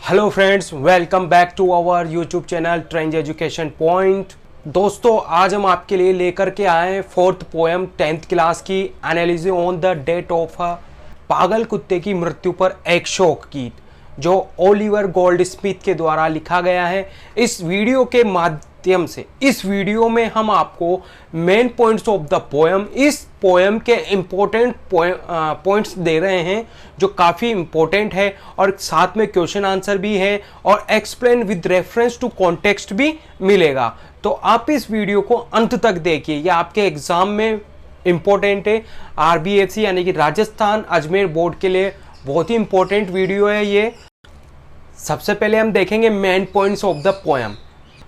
Hello friends, welcome back to our YouTube channel trend education point. दोस्तों, आज हम आपके लिए लेकर के आए हैं फोर्थ पोएम 10th क्लास की analysis on the death of a पागल कुत्ते की मृत्यु पर एक शोक गीत, जो ओलिवर गोल्डस्मिथ के द्वारा लिखा गया है। इस वीडियो के माध्यम से इस वीडियो में हम आपको main points of the poem, इस पोएम के इंपॉर्टेंट पॉइंट्स दे रहे हैं जो काफ़ी इंपॉर्टेंट है, और साथ में क्वेश्चन आंसर भी है और explain with reference to context भी मिलेगा। तो आप इस वीडियो को अंत तक देखिए, यह आपके एग्जाम में इंपॉर्टेंट है। RBFC यानी कि राजस्थान अजमेर बोर्ड के लिए बहुत ही इंपॉर्टेंट वीडियो है ये। सबसे पहले हम देखेंगे main points of the poem.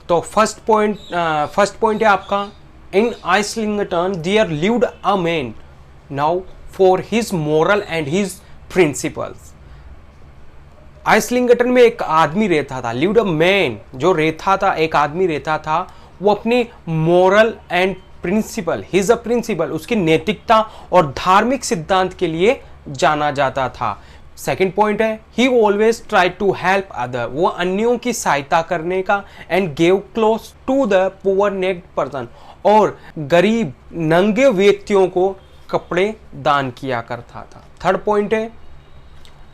तो फर्स्ट पॉइंट है आपका, in Islington there lived a man now for his moral and his principles. Islington में एक आदमी रहता था, लिव्ड अ मैन जो रहता था, एक आदमी रहता था, वो अपनी moral and principle, his a principle, उसकी नैतिकता और धार्मिक सिद्धांत के लिए जाना जाता था। सेकेंड पॉइंट है, he always try to help other, वो अन्यों की सहायता करने का, and gave clothes to the poor naked person, और गरीब नंगे व्यक्तियों को कपड़े दान किया करता था। थर्ड पॉइंट है,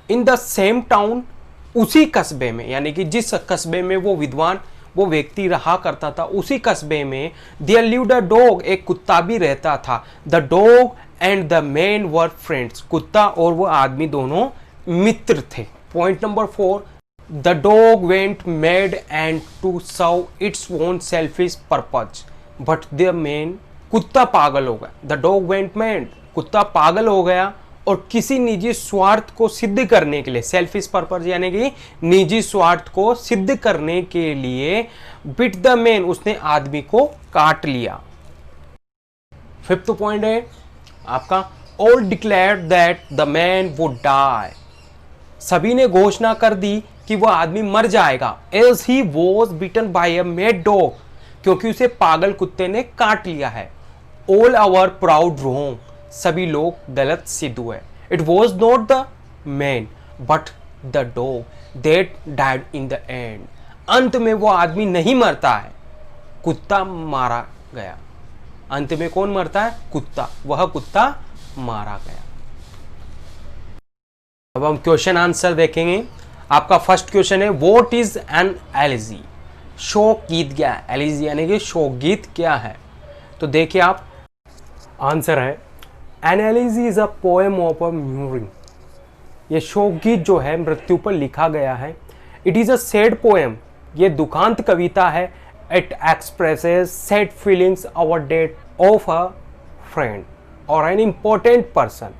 इन द सेम टाउन, उसी कस्बे में, यानी कि जिस कस्बे में वो विद्वान वो व्यक्ति रहा करता था, उसी कस्बे में देयर लिव्ड अ डॉग, एक कुत्ता भी रहता था। The dog and the man were friends, कुत्ता और वो आदमी दोनों मित्र थे। Point number 4, the dog went mad and to serve its own selfish purpose but the man, कुत्ता पागल हो गया। द डॉग वेंट मैड, कुत्ता पागल हो गया और किसी निजी स्वार्थ को सिद्ध करने के लिए, सेल्फिश पर्पज यानी कि निजी स्वार्थ को सिद्ध करने के लिए, बिट द मैन, उसने आदमी को काट लिया। फिफ्थ पॉइंट है आपका, all declared that the man would die, सभी ने घोषणा कर दी कि वह आदमी मर जाएगा। As he was bitten by a mad dog, क्योंकि उसे पागल कुत्ते ने काट लिया है। ऑल आवर प्राउड रोंग, सभी लोग गलत सिद्ध हुए। It was not the man but the dog that died in the end, अंत में वो आदमी नहीं मरता है, कुत्ता मारा गया। अंत में कौन मरता है? कुत्ता, वह कुत्ता मारा गया। अब हम क्वेश्चन आंसर देखेंगे। आपका फर्स्ट क्वेश्चन है, व्हाट इज एन एलिजी, शोक गीत क्या है? एलिजी यानी कि शोक गीत क्या है? तो देखिए आप, आंसर है, an elegy is a poem of a mourning, ये शोक गीत जो है मृत्यु पर लिखा गया है। It is a sad poem, ये दुखांत कविता है। It expresses sad feelings our death of a friend और एन इम्पोर्टेंट पर्सन,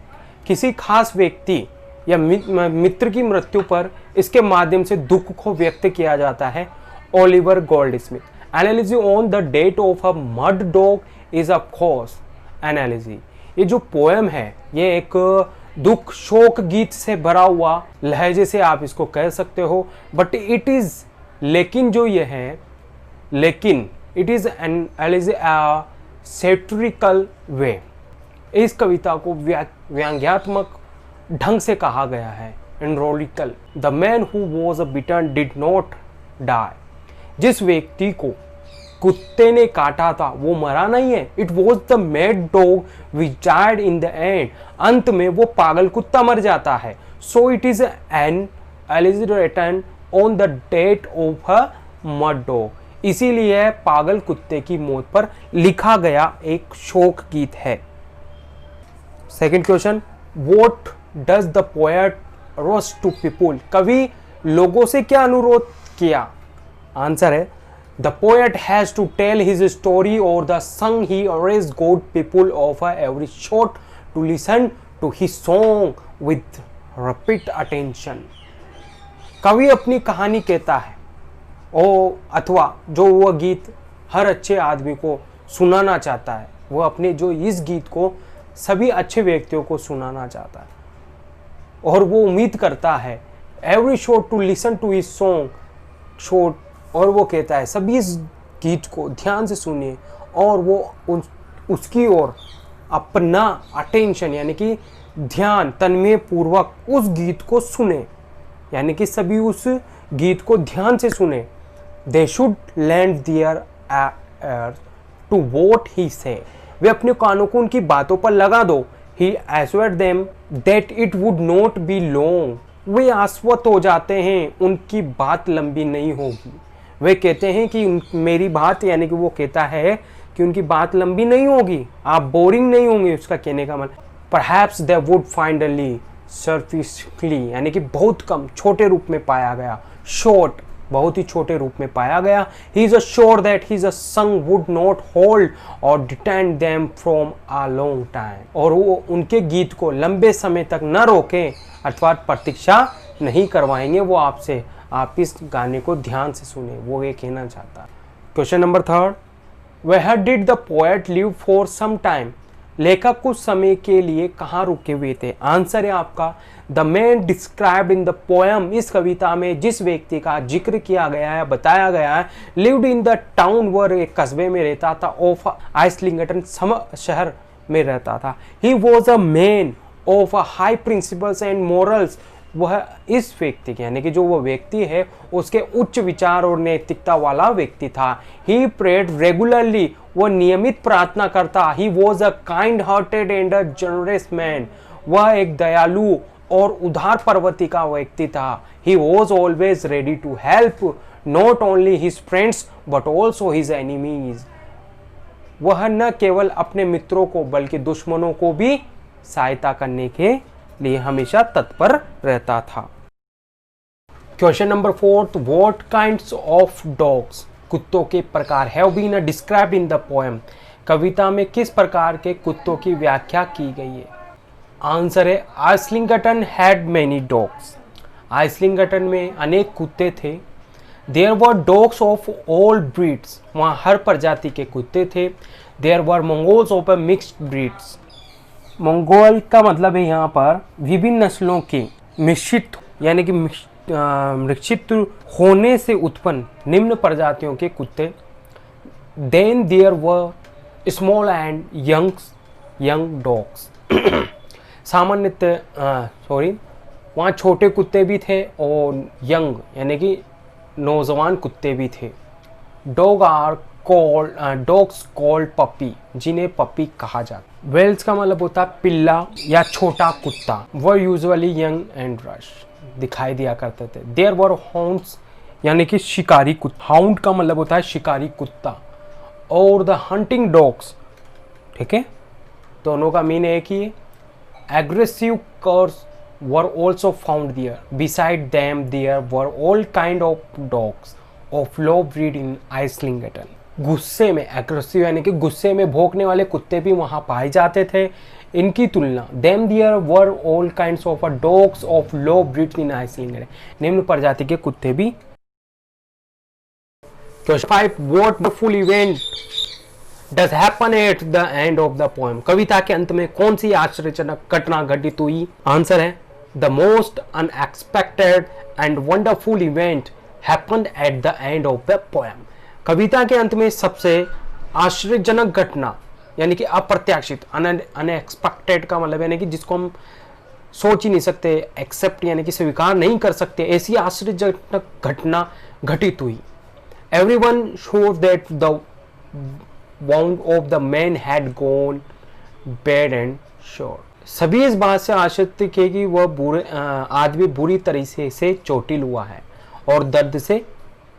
किसी खास व्यक्ति या मित्र की मृत्यु पर इसके माध्यम से दुख को व्यक्त किया जाता है। Oliver Goldsmith. Analysis on the death of a mad dog is of course analysis, ये जो पोएम है ये एक दुख शोक गीत से भरा हुआ लहजे से आप इसको कह सकते हो, बट इट इज, लेकिन जो ये है, लेकिन it is analysis a satirical way, इस कविता को व्यंग्यात्मक ढंग से कहा गया है। Ironical, the man who was a bitten did not die, जिस व्यक्ति को कुत्ते ने काटा था वो मरा नहीं है। It was the mad dog which died in the end, अंत में वो पागल कुत्ता मर जाता है। So it is an elegy written on the death of a mad dog, इसीलिए पागल कुत्ते की मौत पर लिखा गया एक शोक गीत है। Second question, what does the poet roast to people, कवि लोगों से क्या अनुरोध किया? आंसर है, the poet has to tell his story और the song he urges good people of every shot to listen to his song with rapid attention. कवि अपनी कहानी कहता है अथवा जो वह गीत हर अच्छे आदमी को सुनाना चाहता है, वह अपने जो इस गीत को सभी अच्छे व्यक्तियों को सुनाना चाहता है, और वो उम्मीद करता है every shot to listen to his song shot, और वो कहता है सभी इस गीत को ध्यान से सुनिए और वो उसकी ओर अपना अटेंशन यानी कि ध्यान तन्मय पूर्वक उस गीत को सुने, यानी कि सभी उस गीत को ध्यान से सुने। They should lend their ears to what he say, वे अपने कानों को उनकी बातों पर लगा दो। ही assured them that it would not be long, वे आश्वस्त हो जाते हैं उनकी बात लंबी नहीं होगी। वे कहते हैं कि मेरी बात, यानी कि वो कहता है कि उनकी बात लंबी नहीं होगी, आप बोरिंग नहीं होंगे, उसका कहने का मतलब। परहैप्स दे वुड फाइनली सर्फिशली, यानी कि बहुत कम, छोटे रूप में पाया गया। शॉर्ट, बहुत ही छोटे रूप में पाया गया। He is sure that his संग वुड नॉट होल्ड और detain them from a long time, और वो उनके गीत को लंबे समय तक न रोकें अथवा प्रतीक्षा नहीं करवाएंगे वो आपसे। आप इस गाने को ध्यान से सुने, वो ये कहना चाहता है। Question number 3, where did the poet live for some time, लेखक कुछ समय के लिए कहाँ रुके हुए थे। आंसर है आपका the man described in the poem, इस कविता में जिस व्यक्ति का जिक्र किया गया है, बताया गया है, लिव्ड इन द टाउन, वह एक कस्बे में रहता था, ऑफ आइसलिंगटन, शहर में रहता था। He was a man of high principles and morals, वह इस व्यक्ति के, यानी कि जो वह व्यक्ति है उसके उच्च विचार और नैतिकता वाला व्यक्ति था। ही प्रेड रेगुलरली, वह नियमित प्रार्थना करता। He was a kind hearted and a generous man, वह एक दयालु और उदार प्रवृत्ति का व्यक्ति था। He was always ready to help not only his friends but also his enemies, वह न केवल अपने मित्रों को बल्कि दुश्मनों को भी सहायता करने के लिए हमेशा तत्पर रहता था। Question number 4, what kinds of dogs, कुत्तों के प्रकार have been described in the poem, कविता में किस प्रकार के कुत्तों की व्याख्या की गई है। आंसर है Islington had many dogs, Islington में अनेक कुत्ते थे। There were dogs of all breeds, वहाँ हर प्रजाति के कुत्ते थे। There were mongrels of a mixed breeds, mongrel का मतलब है यहाँ पर विभिन्न नस्लों के मिश्रित, यानी कि मिश्रित होने से उत्पन्न निम्न प्रजातियों के कुत्ते। Then there were small and young dogs, सामान्यतः वहाँ छोटे कुत्ते भी थे और यंग, यानी कि नौजवान कुत्ते भी थे। डॉग्स कॉल्ड पपी, जिन्हें पपी कहा जाता। वेल्स का मतलब होता है पिल्ला या छोटा कुत्ता। वह यूजुअली यंग एंड रश दिखाई दिया करते थे। देयर वर हाउंड्स, यानी कि शिकारी कुत्ता। हाउंड का मतलब होता है शिकारी कुत्ता। और द हंटिंग डॉग्स, ठीक है, दोनों का मीन एक ही है। Aggressive curs were also found there. Beside them there were all kind of dogs of low breed in Islington. गुस्से में, एग्रेसिव यानी कि गुस्से में भौंकने वाले कुत्ते भी वहाँ पाए जाते थे। इनकी तुलना them there were all kinds of dogs of low breed in Islington, निम्न प्रजाति के कुत्ते भी। Question 5, what wonderful event does happen at the end of the poem, कविता के अंत में कौन सी आश्चर्यजनक घटना घटित हुई। आंसर है the most unexpected and wonderful event happened at the end of the poem, कविता के अंत में सबसे आश्चर्यजनक घटना, यानी कि अप्रत्याशित, अनएक्सपेक्टेड का मतलब यानी कि जिसको हम सोच ही नहीं सकते, एक्सेप्ट यानी कि स्वीकार नहीं कर सकते, ऐसी आश्चर्यजनक घटना घटित हुई। Everyone showed that the wound of the man had gone bad and sure, सभी इस बात से आश्चर्य थे कि वह आदमी बुरी तरह से चोटिल हुआ है और दर्द से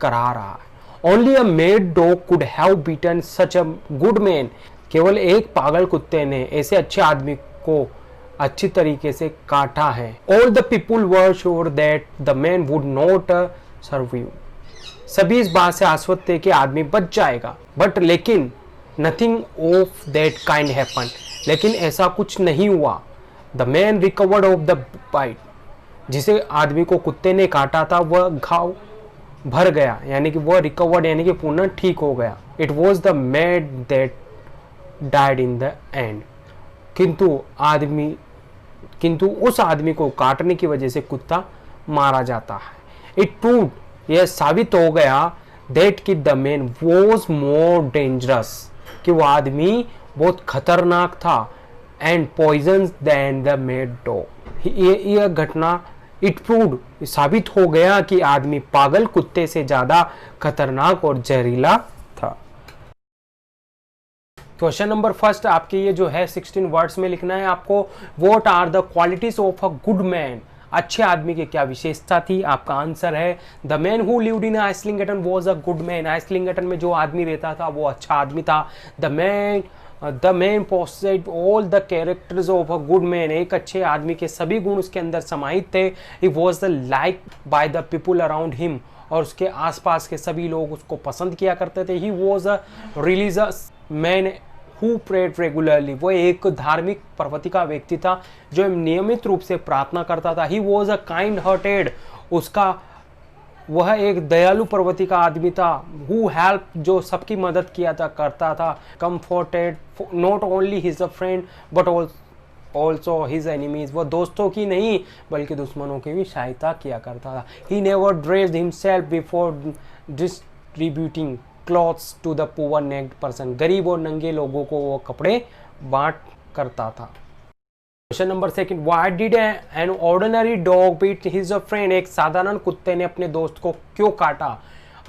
करा रहा है। Only a mad dog could have beaten such a good man, केवल एक पागल कुत्ते ने ऐसे अच्छे आदमी को अच्छी तरीके से काटा है। All the people were sure that the man would not survive, सभी इस बात से आश्वस्त थे कि आदमी बच जाएगा। बट लेकिन nothing of that kind happened, लेकिन ऐसा कुछ नहीं हुआ। The man recovered of the bite, जिसे आदमी को कुत्ते ने काटा था वह घाव भर गया, यानी कि वह रिकवर्ड यानी कि पुनः ठीक हो गया। It was the mad that died in the and, किंतु उस आदमी को काटने की वजह से कुत्ता मारा जाता है। इट प्रूव्ड, यह साबित हो गया, दैट कि the man was more dangerous, कि वह आदमी बहुत खतरनाक था, and poison then the mad dog, यह घटना इट प्रूव्ड, साबित हो गया कि आदमी पागल कुत्ते से ज्यादा खतरनाक और जहरीला था। क्वेश्चन नंबर फर्स्ट आपके ये जो है 16 वर्ड्स में लिखना है आपको। What are the qualities of a good man, अच्छे आदमी की क्या विशेषता थी। आपका आंसर है the man who lived in Islington was a good man. Islington में जो आदमी रहता था वो अच्छा आदमी था। The man possessed all the characters of a good man, एक अच्छे आदमी के सभी गुण उसके अंदर समाहित थे। He was the like by the people around him, और उसके आसपास के सभी लोग उसको पसंद किया करते थे। He was a religious man who prayed regularly, वो एक धार्मिक प्रवृत्ति का व्यक्ति था जो नियमित रूप से प्रार्थना करता था। He was a kind hearted, उसका वह एक दयालु प्रवृत्ति का आदमी था। हु हेल्प, जो सबकी मदद किया था करता था। Comforted not only his a friend but also his enemies, वो दोस्तों की नहीं बल्कि दुश्मनों की भी सहायता किया करता था। He never dressed himself before distributing clothes to the poor naked person, गरीब और नंगे लोगों को वो कपड़े बांट करता था। Question number second, why did an ordinary dog bite his friend, एक साधारण कुत्ते ने अपने दोस्त को क्यों काटा।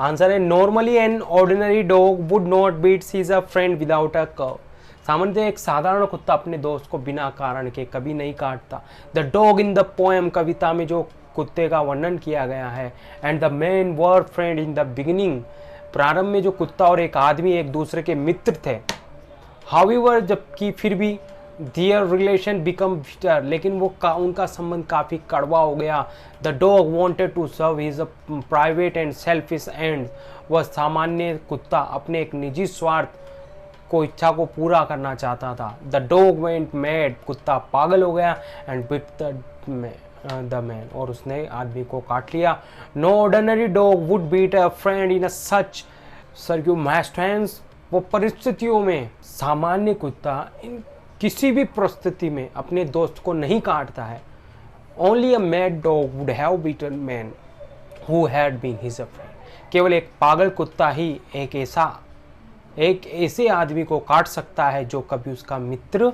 आंसर है normally an ordinary dog would not bite his friend without a cause, सामान्यतः एक साधारण कुत्ता अपने दोस्त को बिना कारण के कभी नहीं काटता। The dog in the poem, कविता में जो कुत्ते का वर्णन किया गया है, and the man were friend in the beginning, प्रारंभ में जो कुत्ता और एक आदमी एक दूसरे के मित्र थे। हाउएवर, जबकि फिर भी दियर रिलेशन बिकम बिटर, लेकिन वो उनका संबंध काफ़ी कड़वा हो गया। The dog wanted to serve his private and selfish end, वह सामान्य कुत्ता अपने एक निजी स्वार्थ को इच्छा को पूरा करना चाहता था। द डॉग वेंट मैड, कुत्ता पागल हो गया, एंड बिट द मैन, और उसने आदमी को काट लिया। No ordinary dog would bite a friend in such circumstances, वो परिस्थितियों में सामान्य कुत्ता इन किसी भी परिस्थिति में अपने दोस्त को नहीं काटता है। Only a mad dog would have bitten man who had been his friend, केवल एक पागल कुत्ता ही एक ऐसे आदमी को काट सकता है जो कभी उसका मित्र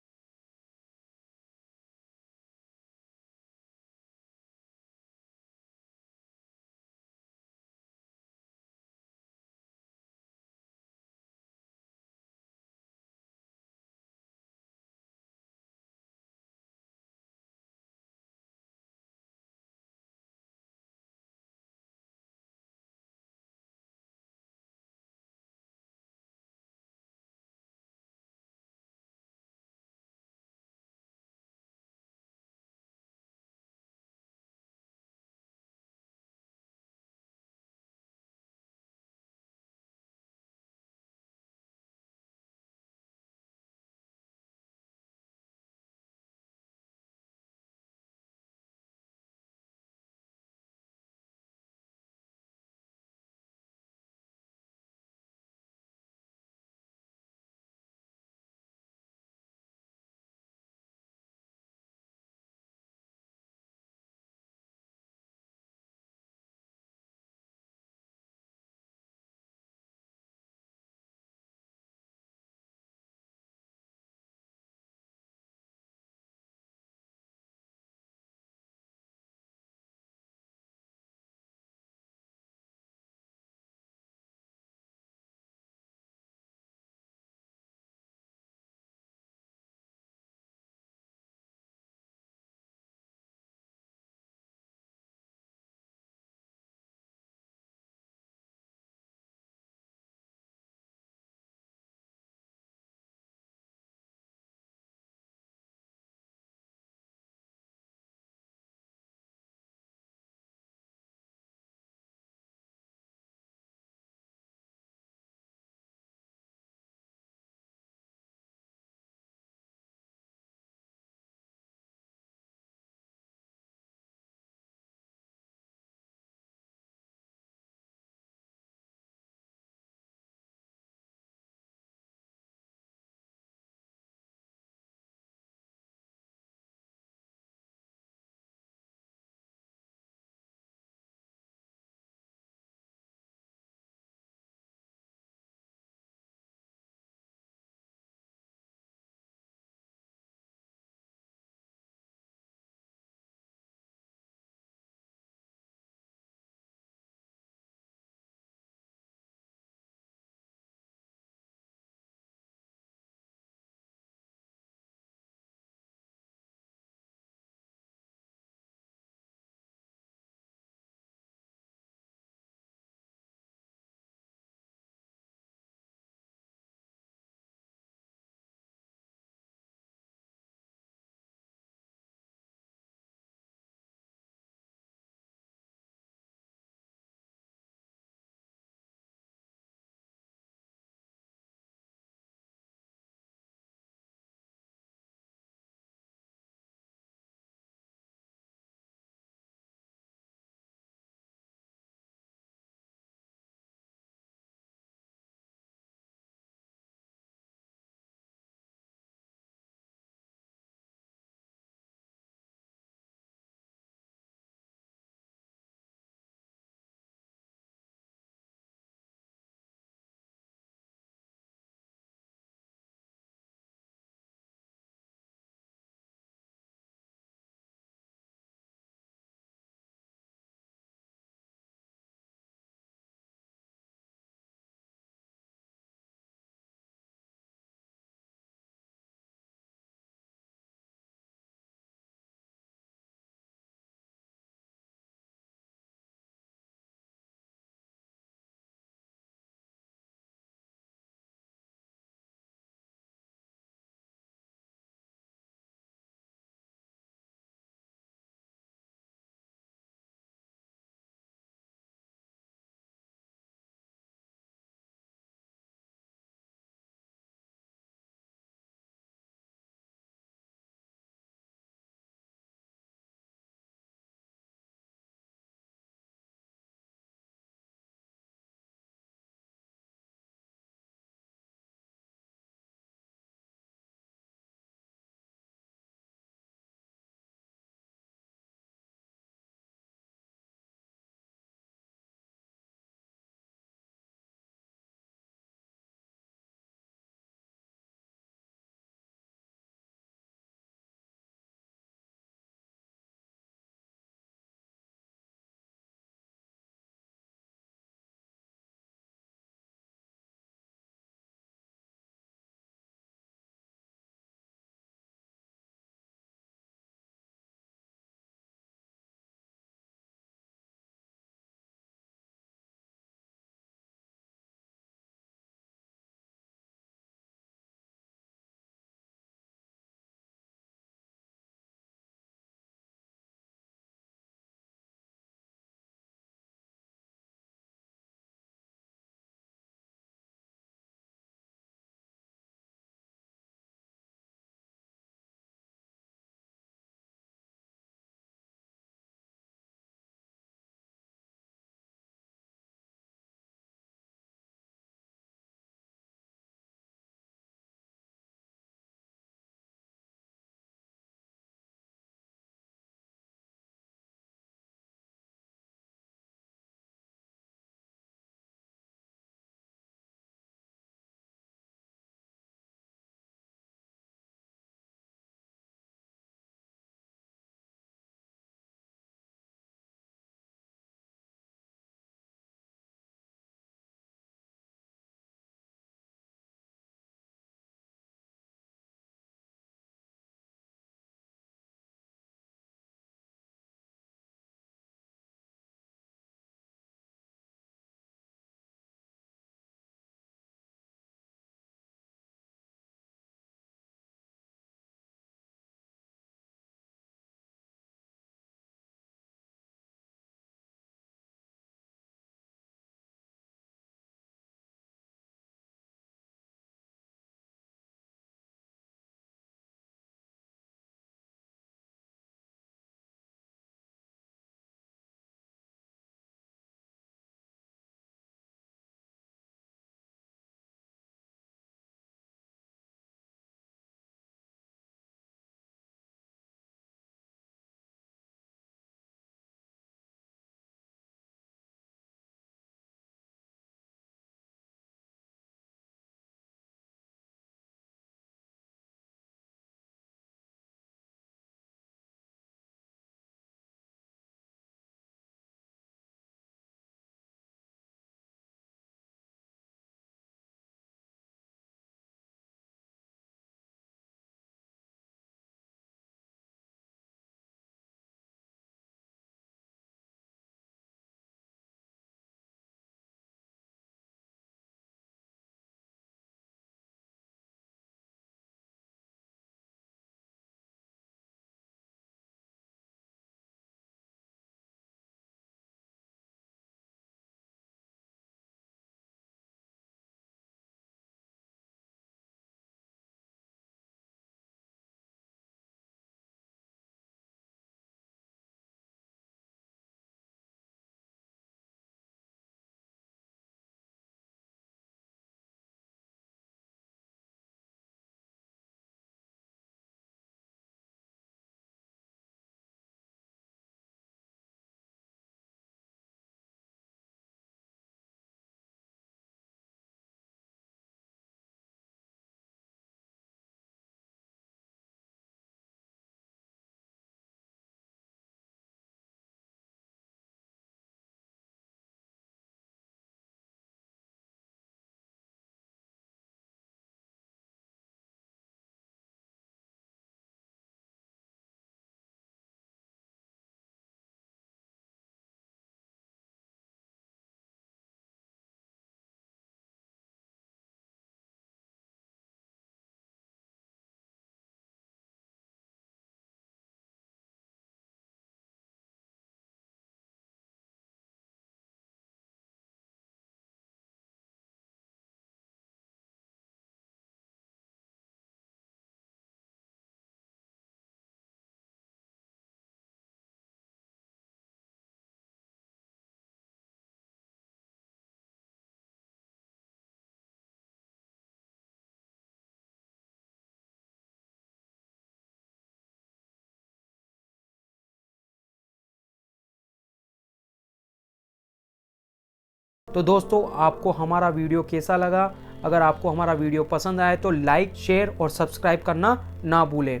तो दोस्तों आपको हमारा वीडियो कैसा लगा? अगर आपको हमारा वीडियो पसंद आए तो लाइक, शेयर और सब्सक्राइब करना ना भूलें।